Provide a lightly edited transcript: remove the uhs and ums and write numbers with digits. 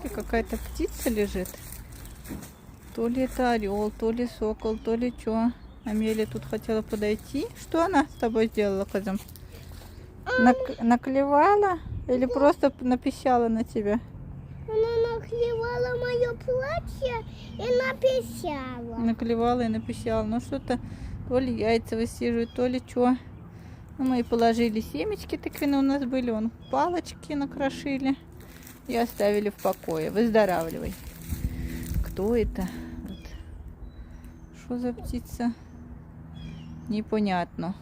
И какая-то птица лежит. То ли это орел, то ли сокол, то ли что. Амелия тут хотела подойти. Что она с тобой сделала, Казам? Наклевала или просто напищала на тебя? Она наклевала мое платье и написала. Наклевала и напищала. Ну что-то то ли яйца высиживают, то ли что. Ну, мы и положили семечки тыквенные у нас были. Вон палочки накрошили и оставили в покое. Выздоравливай. Кто это? Вот. Что за птица? Непонятно.